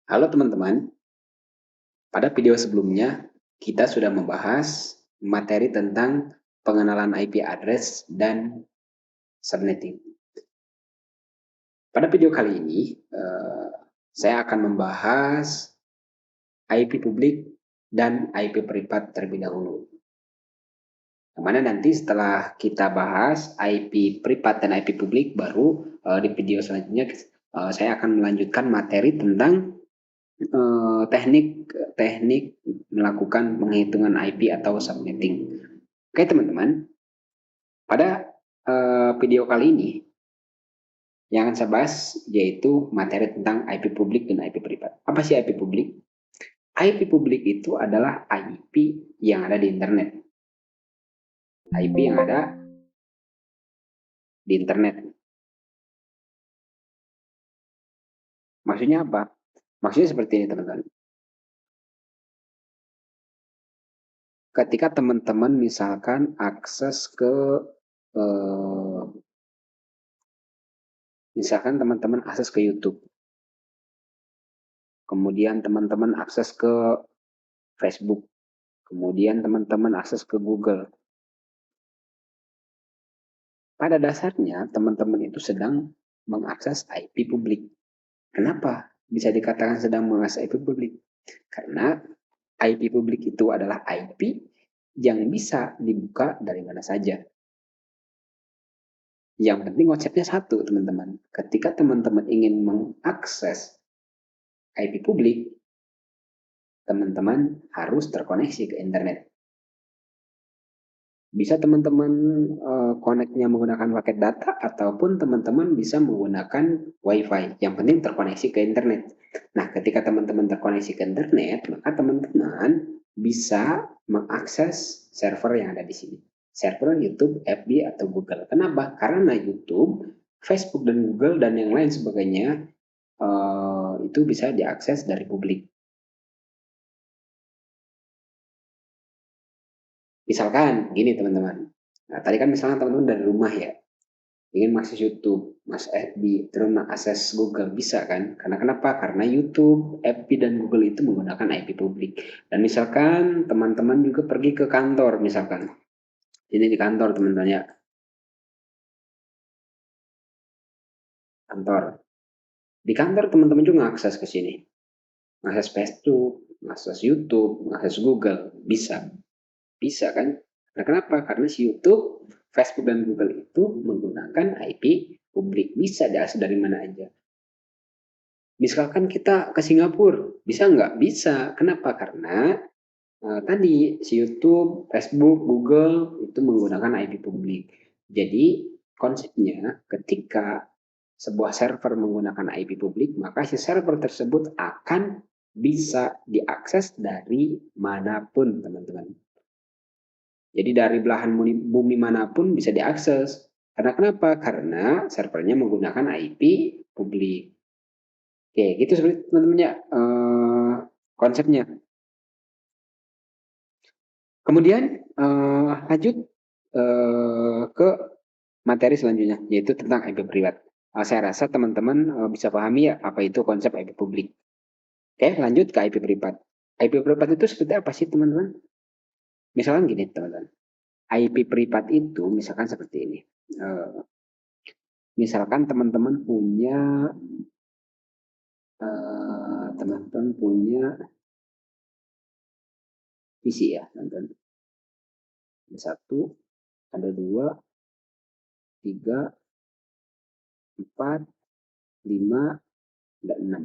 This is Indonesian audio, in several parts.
Halo teman-teman, pada video sebelumnya kita sudah membahas materi tentang pengenalan IP address dan subnetting. Pada video kali ini, saya akan membahas IP publik dan IP privat terlebih dahulu. Yang mana nanti setelah kita bahas IP privat dan IP publik, baru di video selanjutnya saya akan melanjutkan materi tentang teknik teknik melakukan penghitungan IP atau subnetting. Oke teman-teman, pada video kali ini yang akan saya bahas yaitu materi tentang IP publik dan IP privat. Apa sih IP publik? IP publik itu adalah IP yang ada di internet. IP yang ada di internet. Maksudnya apa? Maksudnya seperti ini teman-teman. Ketika teman-teman misalkan akses ke misalkan teman-teman akses ke YouTube, kemudian teman-teman akses ke Facebook, kemudian teman-teman akses ke Google. Pada dasarnya teman-teman itu sedang mengakses IP publik. Kenapa bisa dikatakan sedang mengakses IP publik? Karena IP publik itu adalah IP yang bisa dibuka dari mana saja. Yang penting konsepnya satu, teman-teman. Ketika teman-teman ingin mengakses IP publik, teman-teman harus terkoneksi ke internet. Bisa teman-teman connect-nya menggunakan paket data ataupun teman-teman bisa menggunakan WiFi. Yang penting terkoneksi ke internet. Nah, ketika teman-teman terkoneksi ke internet, maka teman-teman bisa mengakses server yang ada di sini. Server YouTube, FB, atau Google. Kenapa? Karena YouTube, Facebook, dan Google, dan yang lain sebagainya itu bisa diakses dari publik. Misalkan gini teman-teman. Nah, tadi kan misalnya teman-teman dari rumah ya, ingin mengakses YouTube, mas FB, terus mengakses Google, bisa kan? Karena kenapa? Karena YouTube, FB, dan Google itu menggunakan IP publik. Dan misalkan teman-teman juga pergi ke kantor, misalkan. Ini di kantor teman-teman ya, kantor. Di kantor teman-teman juga mengakses ke sini. Mengakses Facebook, mengakses YouTube, mengakses Google, bisa. Bisa kan? Nah, kenapa? Karena si YouTube, Facebook, dan Google itu menggunakan IP publik. Bisa diakses dari mana aja. Misalkan kita ke Singapura, bisa nggak? Bisa. Kenapa? Karena tadi si YouTube, Facebook, Google itu menggunakan IP publik. Jadi konsepnya ketika sebuah server menggunakan IP publik, maka si server tersebut akan bisa diakses dari manapun, teman-teman. Jadi dari belahan bumi manapun bisa diakses. Karena kenapa? Karena servernya menggunakan IP publik. Oke, gitu seperti teman-teman ya konsepnya. Kemudian lanjut ke materi selanjutnya, yaitu tentang IP privat. Saya rasa teman-teman bisa pahami ya apa itu konsep IP publik. Oke, lanjut ke IP privat. IP privat itu seperti apa sih teman-teman? Misalkan gini teman-teman. IP privat itu misalkan seperti ini. Misalkan teman-teman punya teman-teman punya PC ya, teman-teman. Ada satu, ada dua, tiga, empat, lima, dan enam.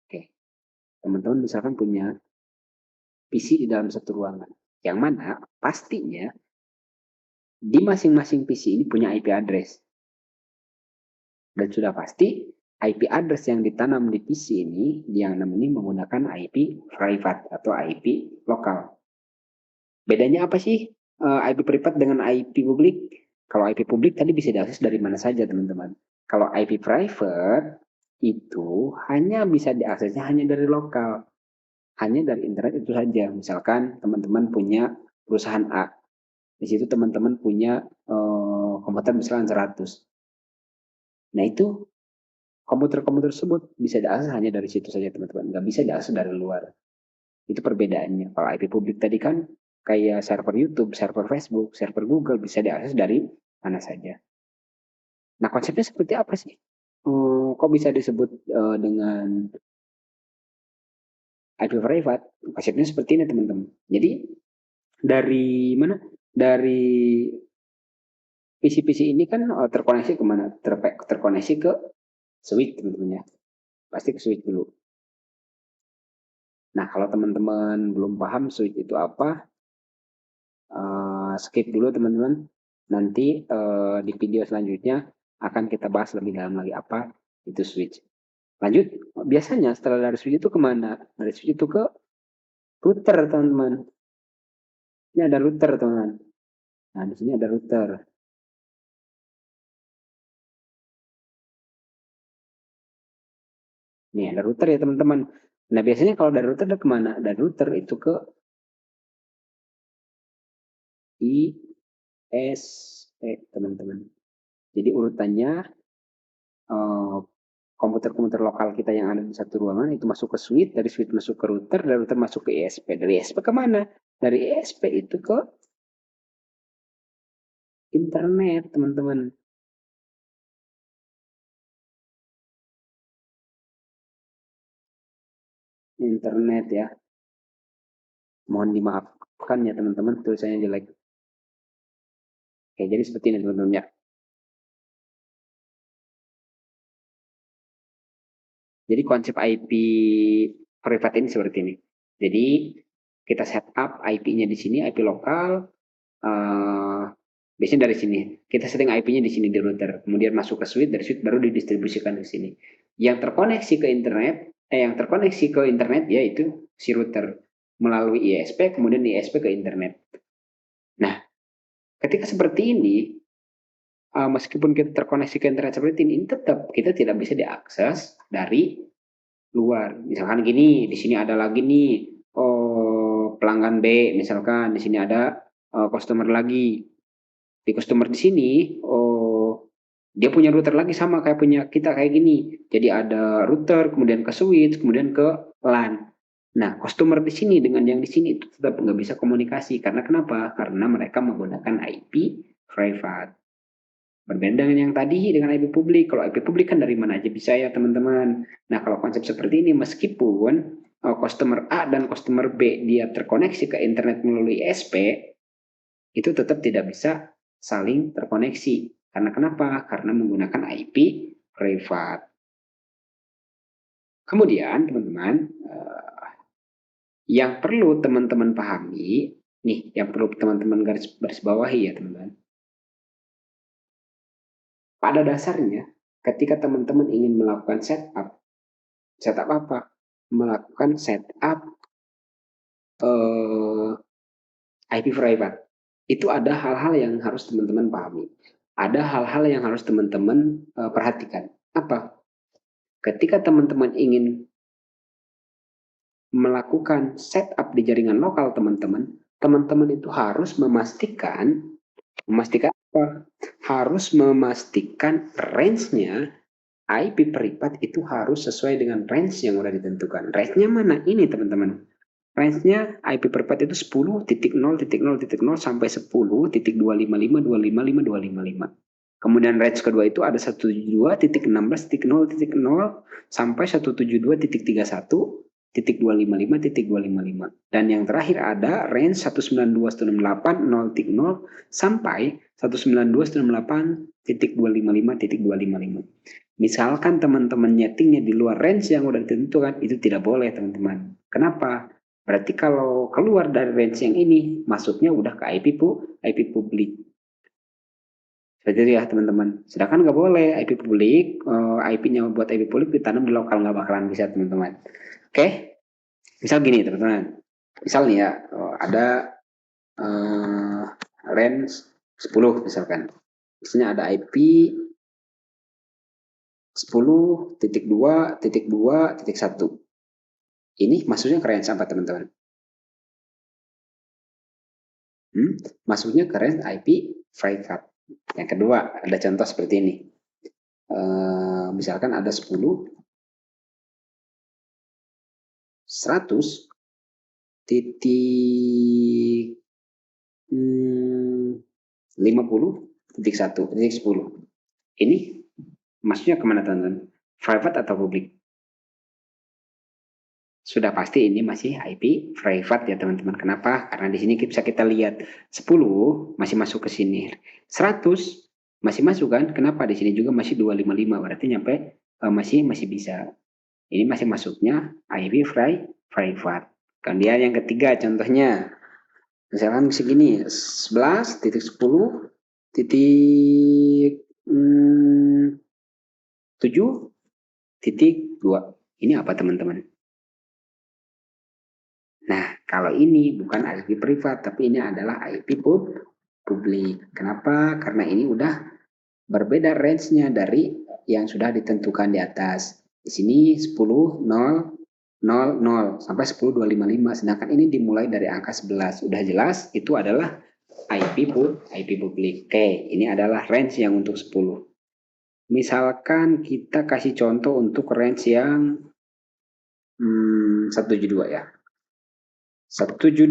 Oke, teman-teman misalkan punya PC di dalam satu ruangan, yang mana pastinya di masing-masing PC ini punya IP address. Dan sudah pasti IP address yang ditanam di PC ini yang namanya menggunakan IP private atau IP lokal. Bedanya apa sih IP privat dengan IP publik? Kalau IP publik tadi bisa diakses dari mana saja teman-teman. Kalau IP private itu hanya bisa diaksesnya hanya dari lokal. Hanya dari internet itu saja. Misalkan teman-teman punya perusahaan A. Di situ teman-teman punya komputer misalkan 100. Nah itu komputer-komputer tersebut bisa diakses hanya dari situ saja teman-teman, nggak bisa diakses dari luar. Itu perbedaannya. Kalau IP publik tadi kan kayak server YouTube, server Facebook, server Google bisa diakses dari mana saja. Nah konsepnya seperti apa sih? Kok bisa disebut dengan IP private? Konsepnya seperti ini teman-teman. Jadi dari mana? Dari PC-PC ini kan terkoneksi kemana? Terkoneksi ke switch teman-teman ya. Pasti ke switch dulu. Nah kalau teman-teman belum paham switch itu apa, skip dulu teman-teman. Nanti di video selanjutnya akan kita bahas lebih dalam lagi apa itu switch. Lanjut, biasanya setelah dari switch itu kemana? Dari switch itu ke router teman-teman. Ini ada router teman-teman. Nah di sini ada router. Nih ada router ya teman-teman. Nah biasanya kalau dari router ada kemana? Dari router itu ke ISP teman-teman. Jadi urutannya eh, komputer-komputer lokal kita yang ada di satu ruangan itu masuk ke switch, dari switch masuk ke router, dari router masuk ke ISP. Dari ISP kemana? Dari ISP itu ke internet, teman-teman. Internet ya. Mohon dimaafkan ya teman-teman, tulisannya jelek. Oke, jadi seperti ini teman-teman ya. Jadi konsep IP private ini seperti ini. Jadi kita setup IP-nya di sini, IP lokal. Uh, biasanya dari sini. Kita setting IP-nya di sini di router. Kemudian masuk ke switch, dari switch baru didistribusikan ke sini. Yang terkoneksi ke internet, yang terkoneksi ke internet yaitu si router melalui ISP, kemudian ISP ke internet. Nah, ketika seperti ini, meskipun kita terkoneksi ke internet seperti ini tetap kita tidak bisa diakses dari luar. Misalkan gini, di sini ada lagi nih pelanggan B, misalkan di sini ada customer lagi. Di customer di sini, dia punya router lagi sama kayak punya kita kayak gini. Jadi ada router, kemudian ke switch, kemudian ke LAN. Nah, customer di sini dengan yang di sini itu tetap nggak bisa komunikasi. Karena kenapa? Karena mereka menggunakan IP private. Berbeda dengan yang tadi dengan IP publik. Kalau IP publik kan dari mana aja bisa ya teman-teman. Nah kalau konsep seperti ini meskipun customer A dan customer B dia terkoneksi ke internet melalui ISP, itu tetap tidak bisa saling terkoneksi. Karena kenapa? Karena menggunakan IP private. Kemudian teman-teman, yang perlu teman-teman pahami, nih yang perlu teman-teman garis bawahi ya teman-teman. Pada dasarnya, ketika teman-teman ingin melakukan setup apa? Melakukan setup IP private. Itu ada hal-hal yang harus teman-teman pahami. Ada hal-hal yang harus teman-teman perhatikan. Apa? Ketika teman-teman ingin melakukan setup di jaringan lokal teman-teman, teman-teman itu harus memastikan apa? Harus memastikan range-nya IP private itu harus sesuai dengan range yang udah ditentukan. Range-nya mana? Ini teman-teman. Range-nya IP private itu 10.0.0.0 sampai 10.255.255.255. Kemudian range kedua itu ada 172.16.0.0 sampai 172.31.255.255. Dan yang terakhir ada range 192.168.0.0 sampai 192.168.255.255. Misalkan teman-teman nyetingnya di luar range yang udah ditentukan, itu tidak boleh teman-teman. Kenapa? Berarti kalau keluar dari range yang ini, masuknya udah ke IP publik. Seperti itu ya teman-teman. Sedangkan nggak boleh IP publik, IP-nya buat IP publik ditanam di lokal nggak bakalan bisa teman-teman. Oke, misal gini teman-teman. Misal nih ya, ada range 10 misalkan. Misalnya ada IP 10.2.2.1. Ini maksudnya ke range apa teman-teman? Masuknya ke range IP private. Yang kedua, ada contoh seperti ini. misalkan ada 10, 100, titik 50, titik 10. Ini maksudnya kemana teman-teman? Private atau publik? Sudah pasti ini masih IP private ya teman-teman. Kenapa? Karena di sini bisa kita lihat 10 masih masuk ke sini. 100 masih masuk kan? Kenapa? Di sini juga masih 255, berarti nyampe masih bisa. Ini masih masuknya IP private. Kemudian yang ketiga contohnya, misalkan segini 11.10 titik 7.2. Ini apa teman-teman? Nah, kalau ini bukan IP privat, tapi ini adalah IP publik. Kenapa? Karena ini udah berbeda range-nya dari yang sudah ditentukan di atas. Di sini 10, 0, 0, 0, sampai 10, 255. Sedangkan ini dimulai dari angka 11. Udah jelas, itu adalah IP publik. Oke, ini adalah range yang untuk 10. Misalkan kita kasih contoh untuk range yang 172 ya. 172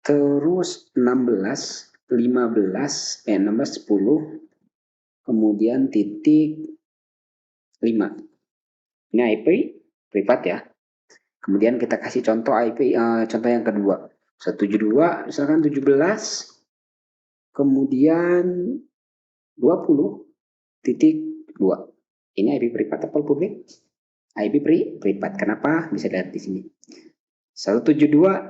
terus 16, 15, 16, 10, kemudian titik 5. Ini IP privat ya. Kemudian kita kasih contoh IP, contoh yang kedua. 172, misalkan 17, kemudian 20.2. Ini IP privat atau publik? IP privat. Kenapa? Bisa lihat di sini. 172.16.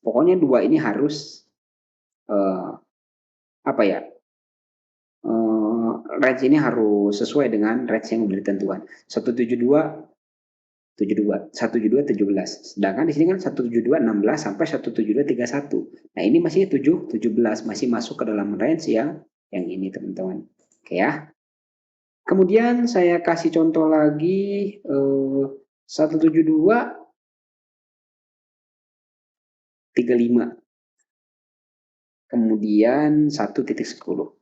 Pokoknya 2 ini harus apa ya? Range ini harus sesuai dengan range yang sudah ditentukan. 172 72, 172 17. Sedangkan di sini kan 172 16 sampai 172 31. Nah, ini masih 7 17, masih masuk ke dalam range yang ini teman-teman. Oke ya. Kemudian saya kasih contoh lagi 172 35. Kemudian 1.10.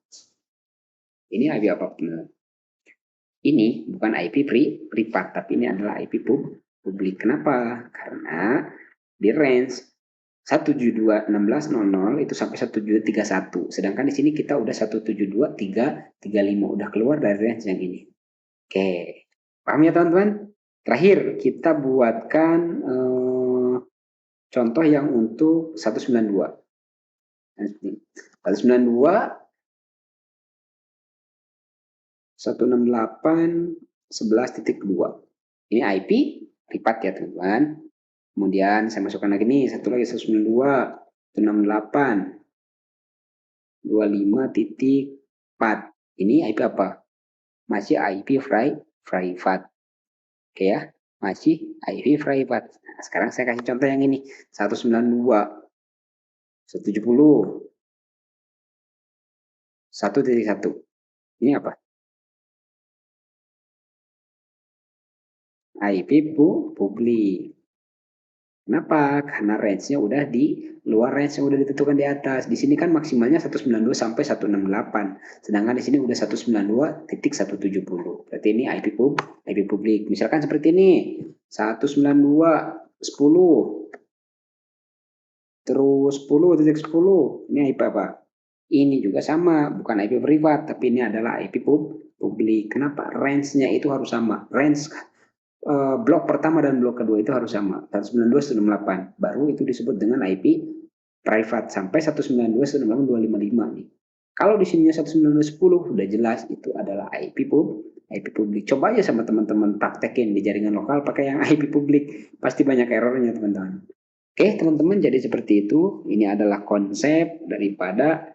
Ini IP apa? Ini bukan IP privat, tapi ini adalah IP publik. Kenapa? Karena di range 172.16.00 itu sampai 172.31. Sedangkan di sini kita udah 172.335, udah keluar dari range yang ini. Oke, paham ya teman-teman? Terakhir kita buatkan contoh yang untuk 192. 192 168 11.2. Ini IP privat ya teman-teman. Kemudian saya masukkan lagi nih satu lagi 192 168 25.4. Ini IP apa? Masih IP private. Oke ya, masih IP private. Nah, sekarang saya kasih contoh yang ini 192 170 1.1. Ini apa? IP publik. Kenapa? Karena range-nya udah di luar range yang udah ditentukan di atas. Di sini kan maksimalnya 192 sampai 168. Sedangkan di sini udah 192.170. Berarti ini IP publik. Misalkan seperti ini. 192 10. Terus 10.10. Ini IP apa? Ini juga sama, bukan IP privat, tapi ini adalah IP publik. Kenapa? Range-nya itu harus sama. Range blok pertama dan blok kedua itu harus sama 192 168, baru itu disebut dengan IP private sampai 192 168 255 nih. Kalau di sininya 192 10 udah jelas itu adalah IP publik. Coba aja sama teman-teman praktekin di jaringan lokal pakai yang IP publik, pasti banyak errornya teman-teman. Oke teman-teman, jadi seperti itu. Ini adalah konsep daripada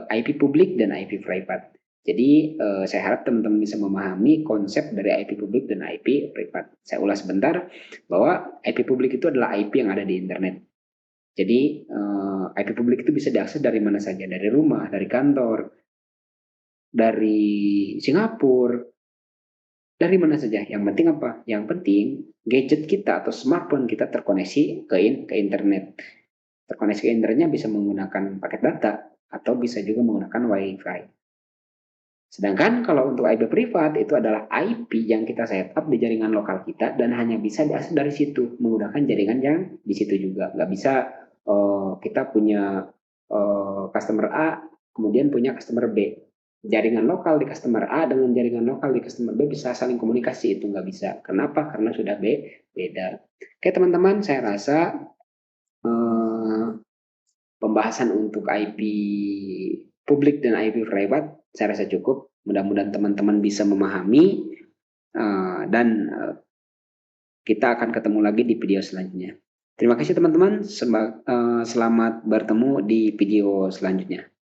IP publik dan IP private. Jadi saya harap teman-teman bisa memahami konsep dari IP publik dan IP privat. Saya ulas sebentar bahwa IP publik itu adalah IP yang ada di internet. Jadi IP publik itu bisa diakses dari mana saja, dari rumah, dari kantor, dari Singapura, dari mana saja. Yang penting apa? Yang penting gadget kita atau smartphone kita terkoneksi ke internet. Terkoneksi ke internetnya bisa menggunakan paket data atau bisa juga menggunakan WiFi. Sedangkan kalau untuk IP privat itu adalah IP yang kita setup di jaringan lokal kita dan hanya bisa diakses dari situ menggunakan jaringan yang di situ juga. Nggak bisa kita punya customer A kemudian punya customer B. Jaringan lokal di customer A dengan jaringan lokal di customer B bisa saling komunikasi, itu nggak bisa. Kenapa? Karena sudah beda. Oke teman-teman, saya rasa eh, pembahasan untuk IP publik dan IP private saya rasa cukup. Mudah-mudahan teman-teman bisa memahami dan kita akan ketemu lagi di video selanjutnya. Terima kasih teman-teman. Selamat bertemu di video selanjutnya.